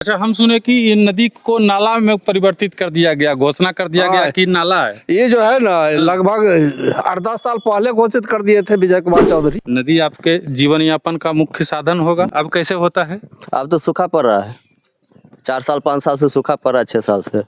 अच्छा, हम सुने कि ये नदी को नाला में परिवर्तित कर दिया गया, घोषणा कर दिया गया कि नाला है। ये जो है ना लगभग 8-10 साल पहले घोषित कर दिए थे विजय कुमार चौधरी। नदी आपके जीवन यापन का मुख्य साधन होगा, अब कैसे होता है? अब तो सूखा पड़ रहा है, 4 साल 5 साल से सूखा पड़ रहा है, 6 साल से।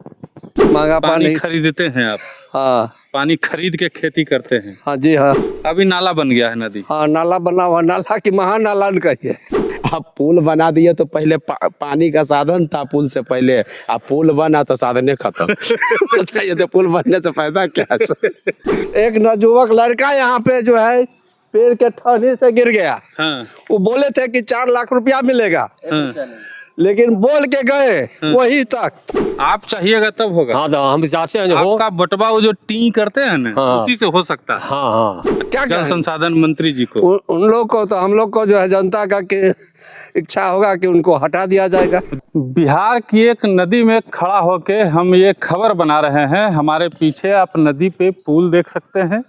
महंगा पानी खरीदते हैं आप? हाँ पानी खरीद के खेती करते हैं? हाँ जी हाँ। अभी नाला बन गया है नदी। हाँ नाला बना हुआ, नाला की महानाला कहिए। अब पुल बना दिए तो पहले पानी का साधन था पुल से पहले, अब पुल बना तो साधने खत्म। बताइए तो पुल बनने से फायदा क्या है? एक नवयुवक लड़का यहाँ पे जो है पेड़ के टहनी से गिर गया। हाँ। वो बोले थे कि 4 लाख रुपया मिलेगा, हाँ। लेकिन बोल के गए वही तक। आप चाहिएगा तब होगा। हाँ तो हम चाहते हैं जो हो। आपका बटवा वो जो टी करते हैं ना, हाँ। उसी से हो सकता है। हाँ हाँ क्या जल कहें? संसाधन मंत्री जी को उन लोग को तो हम लोग को जो है जनता का कि इच्छा होगा कि उनको हटा दिया जाएगा। बिहार की एक नदी में खड़ा होके हम ये खबर बना रहे हैं। हमारे पीछे आप नदी पे पुल देख सकते हैं।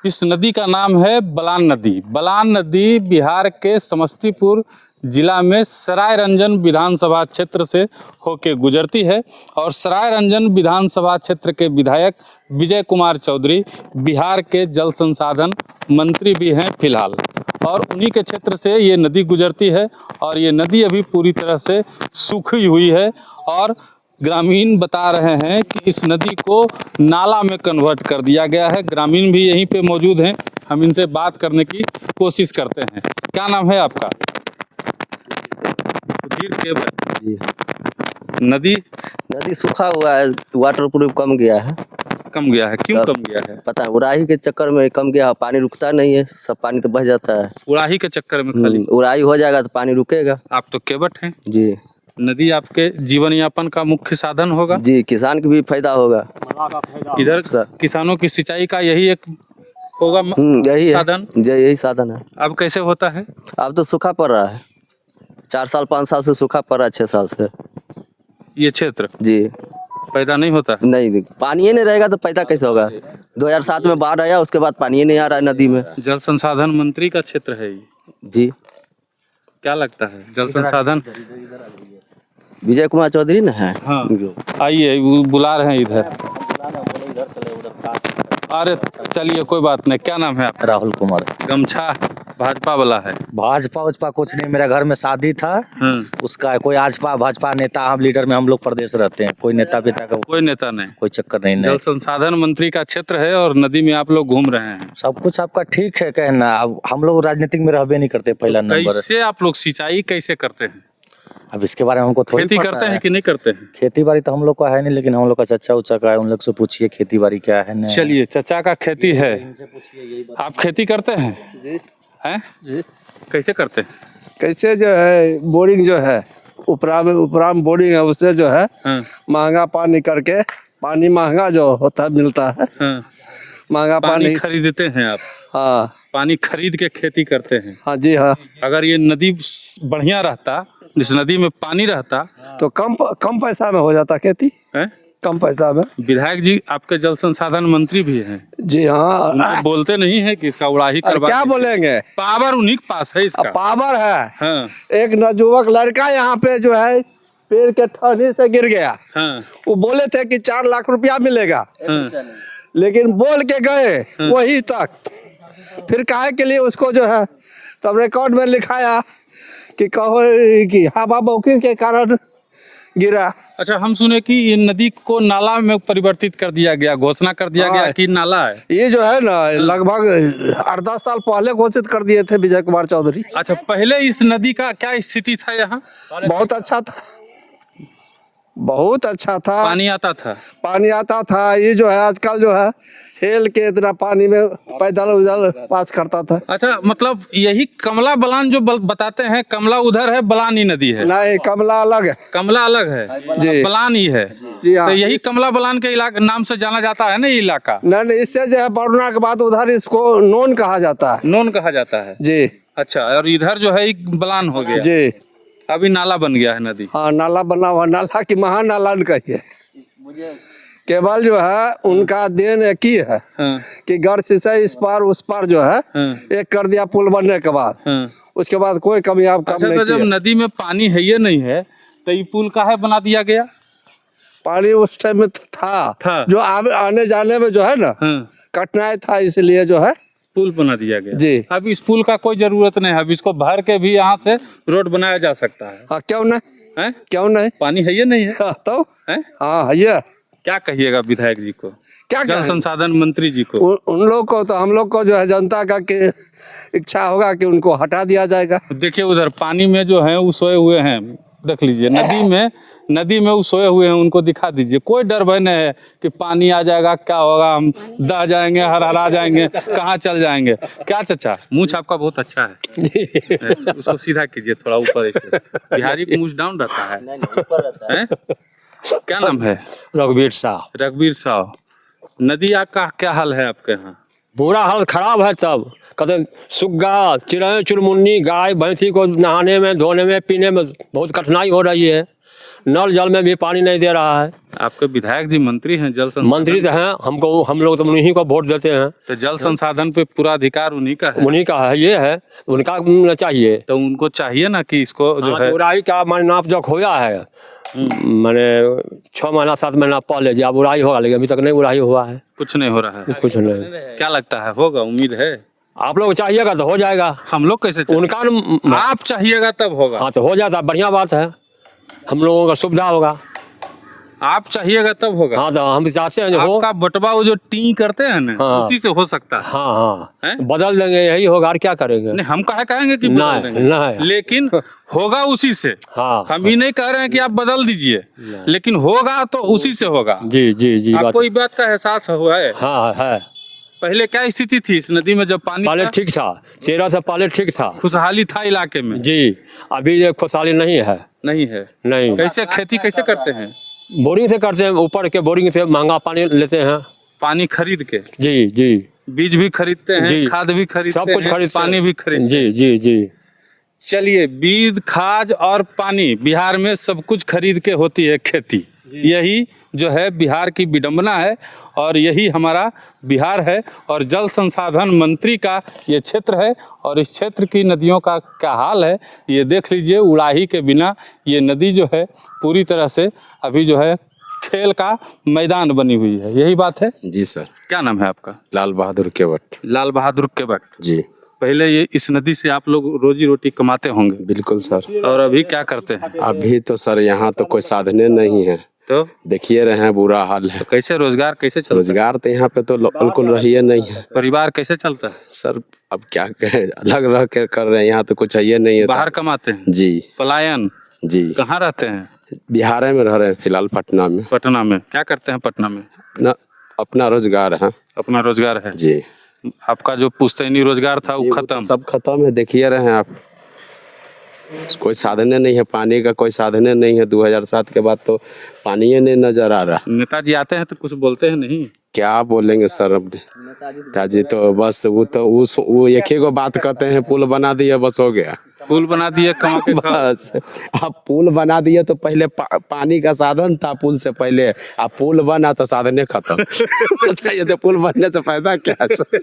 इस नदी का नाम है बलान नदी। बलान नदी बिहार के समस्तीपुर जिला में सरायरंजन विधानसभा क्षेत्र से होके गुजरती है और सरायरंजन विधानसभा क्षेत्र के विधायक विजय कुमार चौधरी बिहार के जल संसाधन मंत्री भी हैं फिलहाल, और उन्हीं के क्षेत्र से ये नदी गुजरती है और ये नदी अभी पूरी तरह से सूखी हुई है और ग्रामीण बता रहे हैं कि इस नदी को नाला में कन्वर्ट कर दिया गया है। ग्रामीण भी यहीं पे मौजूद हैं, हम इनसे बात करने की कोशिश करते हैं। क्या नाम है आपका? सुधीर केवल जी। नदी सूखा हुआ है, वाटर प्रूफ कम गया है। कम गया है, क्यों कम गया है? पता है, उड़ाही के चक्कर में कम गया, पानी रुकता नहीं है, सब पानी तो बह जाता है। उड़ाही के चक्कर में खाली उड़ाही हो जाएगा तो पानी रुकेगा। आप तो केवट हैं। जी नदी आपके जीवन यापन का मुख्य साधन होगा। जी, किसान को भी फायदा होगा। इधर किसानों की सिंचाई का यही एक होगा यही साधन। यही साधन है। अब कैसे होता है? अब तो सूखा पड़ रहा है, 4 साल 5 साल से सूखा पड़ रहा है, 6 साल से। ये क्षेत्र जी पैदा नहीं होता? नहीं, पानी ही नहीं रहेगा तो पैदा कैसे होगा? 2007 में बाढ़ आया, उसके बाद पानी ही नहीं आ रहा है नदी में। जल संसाधन मंत्री का क्षेत्र है ये। जी, क्या लगता है जल संसाधन? विजय कुमार चौधरी ना है। हाँ, आइए, वो बुला रहे हैं इधर। अरे चलिए, कोई बात नहीं। क्या नाम है आपका? राहुल कुमार। गमछा भाजपा वाला है? भाजपा उजपा कुछ नहीं, मेरा घर में शादी था, उसका कोई आजपा भाजपा नेता, हम लीडर में हम लोग प्रदेश रहते हैं, कोई नेता पिता का कोई नेता नहीं, कोई चक्कर नहीं। जल संसाधन मंत्री का क्षेत्र है और नदी में आप लोग घूम रहे हैं। सब कुछ आपका ठीक है कहना, अब हम लोग राजनीतिक में रहबे नहीं करते। पहला नंबर, कैसे आप लोग सिंचाई कैसे करते हैं? अब इसके बारे में हमको थोड़ी खेती करते हैं कि नहीं करते हैं? खेती बाड़ी तो हम लोग का है नहीं, लेकिन हम लोग का चचा उचा का है, उन लोग से पूछिए खेती बाड़ी क्या है। नहीं, चलिए, चचा का खेती है, आप खेती करते हैं? हैं? कैसे करते हैं? कैसे जो है बोरिंग जो है उपराम बोरिंग है, उससे जो है महंगा पानी करके, पानी महंगा जो होता है मिलता है। महंगा पानी खरीदते हैं आप? हाँ, पानी खरीद के खेती करते हैं? हाँ जी हाँ। अगर ये नदी बढ़िया रहता, जिस नदी में पानी रहता, तो कम पैसा में हो जाता खेती है? कम पैसा में। विधायक जी आपके जल संसाधन मंत्री भी हैं। जी हाँ। उनको बोलते नहीं है कि इसका उड़ाही करवा? क्या बोलेंगे, पावर उन्हीं के पास है, इसका पावर है। हाँ। एक नवयुवक लड़का यहाँ पे जो है पेड़ के टहनी से गिर गया। हाँ। वो बोले थे कि 4 लाख रुपया मिलेगा, लेकिन बोल के गए वही तक। फिर काहे के लिए उसको जो है तब रिकॉर्ड में लिखाया कि कहो कि हवा बौखिंग के कारण गिरा। अच्छा, हम सुने कि ये नदी को नाला में परिवर्तित कर दिया गया, घोषणा कर दिया गया कि नाला है। ये जो है ना लगभग 8-10 साल पहले घोषित कर दिए थे विजय कुमार चौधरी। अच्छा, पहले इस नदी का क्या स्थिति था यहाँ? बहुत अच्छा था, बहुत अच्छा था, पानी आता था? पानी आता था। ये जो है आजकल जो है हेल के इतना पानी में पैदल उदल पास करता था। अच्छा, मतलब यही कमला बलान जो बताते हैं, कमला उधर है, बलान ही नदी है? नहीं, कमला अलग है। कमला अलग है जी, बलान ही है। जी हाँ। तो यही कमला बलान के इलाका नाम से जाना जाता है ना ये इलाका? नहीं, इससे जो है बरुणा के बाद उधर इसको नोन कहा जाता है। नोन कहा जाता है जी। अच्छा, और इधर जो है एक बलान हो गया? जी, अभी नाला बन गया है नदी। हाँ नाला बना हुआ, नाला की महानाला कहिए। केवल जो है उनका देन एक ही है कि घर से इस पार उस पार जो है एक कर दिया पुल बनने के बाद, उसके बाद कोई कमी आप कम नहीं तो जब किया। नदी में पानी है ये नहीं है तो ये पुल काहे बना दिया गया? पानी उस टाइम में था था। जो आने जाने में जो है ना हाँ, कठिनाई था, इसलिए जो है पुल बना दिया गया। जी। अब इस पुल का कोई जरूरत नहीं है, अब इसको भर के भी यहाँ से रोड बनाया जा सकता है। हाँ, क्यों नहीं, हैं? क्यों नहीं। पानी है ये नहीं है? हाँ, तो हैं? हाँ ये क्या कहिएगा विधायक जी को, क्या जल कहें? संसाधन मंत्री जी को? उन लोग को तो हम लोग को जो है जनता का कि इच्छा होगा कि उनको हटा दिया जाएगा। देखिए उधर पानी में जो है वो सोए हुए हैं, देख लीजिए नदी में वो सोए हुए हैं, उनको दिखा दीजिए। कोई डर भय नहीं है कि पानी आ जाएगा, क्या होगा, हम दह जाएंगे, हरहरा जाएंगे, कहाँ चल जाएंगे। क्या चाचा, मूछ आपका बहुत अच्छा है, उसको सीधा कीजिए थोड़ा ऊपर ऐसे, बिहारी को मूछ डाउन रहता है। हैं? क्या नाम है? रघुवीर साहब। रघुवीर साहब, नदी का क्या हाल है आपके यहाँ? बुरा हाल खराब है सब, कहते सुग्गा, चिड़ै चुनमुन्नी, गाय भैंसी को नहाने में, धोने में, पीने में बहुत कठिनाई हो रही है। नल जल में भी पानी नहीं दे रहा है। आपके विधायक जी मंत्री हैं जल संसाधन? मंत्री तो हैं, हम लोग तो उन्हीं को वोट देते हैं। तो जल संसाधन पे पूरा अधिकार उन्हीं का है। उन्हीं का है, ये है उनका चाहिए। तो उनको चाहिए ना कि इसको जो है बुराई का मैंने नाप जोक होया है, मैंने 6 महीना 7 महीना पहले जब बुराई होगा, लेकिन अभी तक नहीं बुराई हुआ है। कुछ नहीं हो रहा है। कुछ नहीं। क्या लगता है होगा, उम्मीद है? आप लोग चाहिएगा तो हो जाएगा। हम लोग कैसे चाहिए? उनका आप चाहिएगा तब होगा। हाँ तो हो जाता, बढ़िया बात है, हम लोगों का सुविधा होगा। आप चाहिएगा तब होगा। हाँ तो हम चाहते हैं जो हो। आपका बटवा वो जो टी करते हैं ना, हाँ। उसी से हो सकता है। हाँ हाँ हैं? बदल देंगे, यही होगा, और क्या करेंगे। नहीं, हम काहे कहेंगे कि बदल नहीं, देंगे? नहीं। लेकिन होगा उसी से। हाँ हम ही नहीं कह रहे हैं कि आप बदल दीजिए, लेकिन होगा तो उसी से होगा। जी जी जी आपको इस बात का एहसास हुआ है? हाँ है। पहले क्या स्थिति थी इस नदी में जब पानी पहले था? ठीक था, 13 से पहले ठीक था खुशहाली था इलाके में? जी। अभी ये खुशहाली नहीं है। नहीं है। नहीं, कैसे खेती कैसे करते हैं? बोरिंग से करते हैं, ऊपर के बोरिंग से महंगा पानी लेते हैं। पानी खरीद के? जी जी। बीज भी खरीदते हैं, जी। खाद भी खरीदते सब कुछ हैं, खरीदते पानी हैं। भी खरीदते हैं। जी जी जी। चलिए, बीज, खाद और पानी बिहार में सब कुछ खरीद के होती है खेती। यही जो है बिहार की विडंबना है और यही हमारा बिहार है। और जल संसाधन मंत्री का ये क्षेत्र है और इस क्षेत्र की नदियों का क्या हाल है ये देख लीजिए। उड़ाही के बिना ये नदी जो है पूरी तरह से अभी जो है खेल का मैदान बनी हुई है। यही बात है? जी सर। क्या नाम है आपका? लाल बहादुर केवट। लाल बहादुर केवट जी पहले ये इस नदी से आप लोग रोजी रोटी कमाते होंगे? बिल्कुल सर। और अभी क्या करते हैं? अभी तो सर यहाँ तो कोई साधने नहीं है, तो देखिए रहे हैं, बुरा हाल है। कैसे रोजगार कैसे चलता है? रोजगार तो यहाँ पे तो बिल्कुल रही नहीं है परिवार कैसे चलता है? सर। अब क्या कहे, अलग रह के कर रहे हैं, यहाँ तो कुछ है नहीं है बाहर सर। कमाते हैं? जी पलायन? जी। कहाँ रहते हैं? बिहार में रह रहे हैं फिलहाल, पटना में। पटना में? क्या करते हैं पटना में? अपना रोजगार है। अपना रोजगार है? जी। आपका जो पुश्तैनी रोजगार था वो खत्म? सब खत्म है, देखिए रहे हैं आप। कोई साधने नहीं है, पानी का कोई साधने नहीं है। 2007 के बाद तो पानी ही नहीं नजर आ रहा। नेताजी आते हैं तो कुछ बोलते हैं नहीं? क्या बोलेंगे सर, अब नेताजी तो बस वो एक ही को बात कहते हैं, पुल बना दिया बस हो गया। पुल बना दिए कमा के खाओ। बस अब पुल बना दिए तो पहले पानी का साधन था पुल से पहले, अब पुल बना तो साधने खत्म। बताइए तो पुल बनने से फायदा क्या है सर?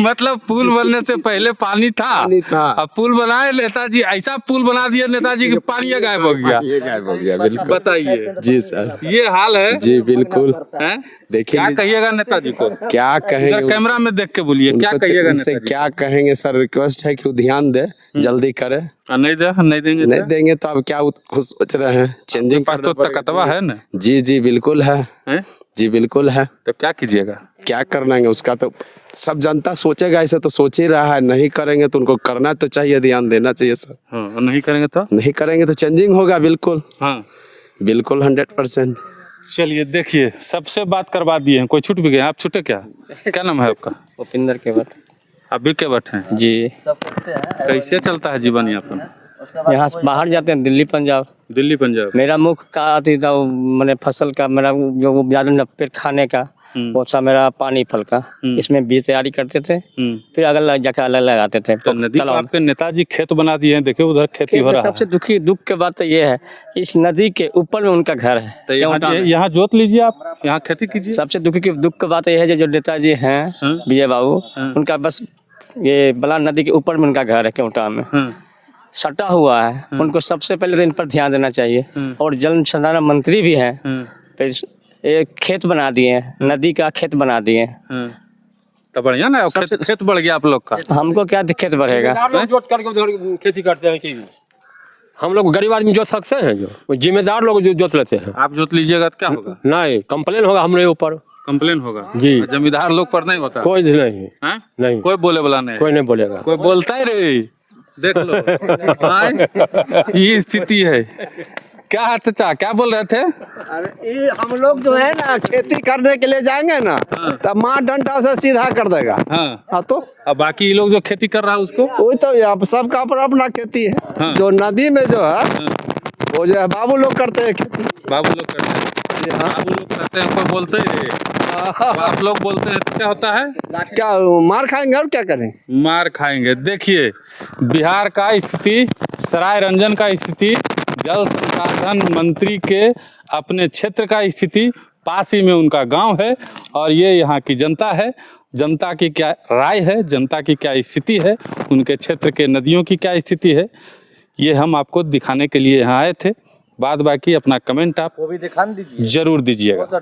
मतलब पुल बनने से पहले पानी था, पानी था। अब पुल बनाए नेताजी, ऐसा पुल बना दिया नेताजी कि पानी गायब हो गया। ये गायब हो गया, बिल्कुल। बताइए। जी सर, ये हाल है जी बिल्कुल। हैं? देखिए क्या कहिएगा नेताजी को? क्या इधर कहेंगे कैमरा में देख के बोलिए, क्या उनको, कहिएगा उनसे नेताजी? क्या कहेंगे सर? रिक्वेस्ट है कि वो ध्यान दे, जल्दी करे। नहीं देंगे नहीं तो? देंगे तो अब क्या खुद सोच रहे हैं, चेंजिंग पर तो तकतवा है ना? जी जी बिल्कुल है, हैं? जी बिल्कुल है। तो क्या कीजिएगा? क्या करना है उसका तो सब जनता सोचेगा, ऐसे तो सोच ही रहा है। नहीं करेंगे तो उनको करना तो चाहिए, ध्यान देना चाहिए सर। हाँ, और नहीं करेंगे तो? नहीं करेंगे तो चेंजिंग होगा, बिल्कुल हाँ बिल्कुल 100%। चलिए, देखिए सबसे बात करवा दिए हैं, कोई छूट भी गए? आप छूटे क्या? क्या नाम है आपका? उपिंदर केवट। अभी के बैठे हैं? जी। कैसे चलता है जीवन यापन? यहाँ से बाहर जाते हैं, दिल्ली पंजाब। दिल्ली पंजाब? मेरा मुख्य का अति था मैंने फसल का, मेरा जो ज्यादा पेट खाने का वो था मेरा पानी फल का। इसमें बीज तैयारी करते थे, फिर अगल जाके अलग लगाते थे। तो नदी को आपके नेताजी खेत बना दिए हैं, देखिए उधर खेती हो रहा है। सबसे दुख की बात तो ये है, इस नदी के ऊपर में उनका घर है। तो यहाँ जोत लीजिए, आप यहाँ खेती कीजिए। सबसे दुख की बात यह है जो नेताजी हैं विजय बाबू, उनका बस ये बलान नदी के ऊपर में उनका घर है, केवटा में। सटा हुआ है, उनको सबसे पहले तो इन पर ध्यान देना चाहिए। और जल संसाधन मंत्री भी हैं, फिर एक खेत बना दिए हैं, नदी का खेत बना दिए हैं। तो बढ़िया ना, खेत बढ़ गया आप लोग का। हमको क्या दिक्कत बढ़ेगा? जोत करके उधर खेती करते हैं कि हम लोग गरीब आदमी जोत सकते हैं? जो जिम्मेदार लोग जो जोत लेते हैं। आप जोत लीजिएगा तो क्या होगा? नहीं, कंप्लेन होगा हमारे ऊपर। कंप्लेन होगा जी। जमींदार लोग पर नहीं होता? कोई नहीं, हैं? नहीं, कोई बोले वाला नहीं? कोई नहीं बोलेगा। कोई बोलता ही रे, देख लो। हाँ? ये स्थिति है। क्या है चाचा, क्या बोल रहे थे? अरे ये हम लोग जो है ना खेती करने के लिए जाएंगे ना, तब माँ डंडा से सीधा कर देगा। हाँ, तो अब बाकी ये लोग जो खेती कर रहा है उसको? वही तो अब सबका अपना खेती है। जो नदी में जो है वो जो है बाबू लोग करते हैं खेती। बाबू लोग करते हैं, बाबू लोग करते हैं, कोई बोलते ही नहीं। आप लोग बोलते हैं तो क्या होता है? क्या मार खाएंगे और क्या करें? मार खाएंगे। देखिए बिहार का स्थिति, सराय रंजन का स्थिति, जल संसाधन मंत्री के अपने क्षेत्र का स्थिति, पास ही में उनका गांव है और ये यहाँ की जनता है। जनता की क्या राय है, जनता की क्या स्थिति है, उनके क्षेत्र के नदियों की क्या स्थिति है, ये हम आपको दिखाने के लिए यहाँ आए थे। बाद बाकी अपना कमेंट आप वो भी दिखा दीजिए। जरूर दीजिएगा।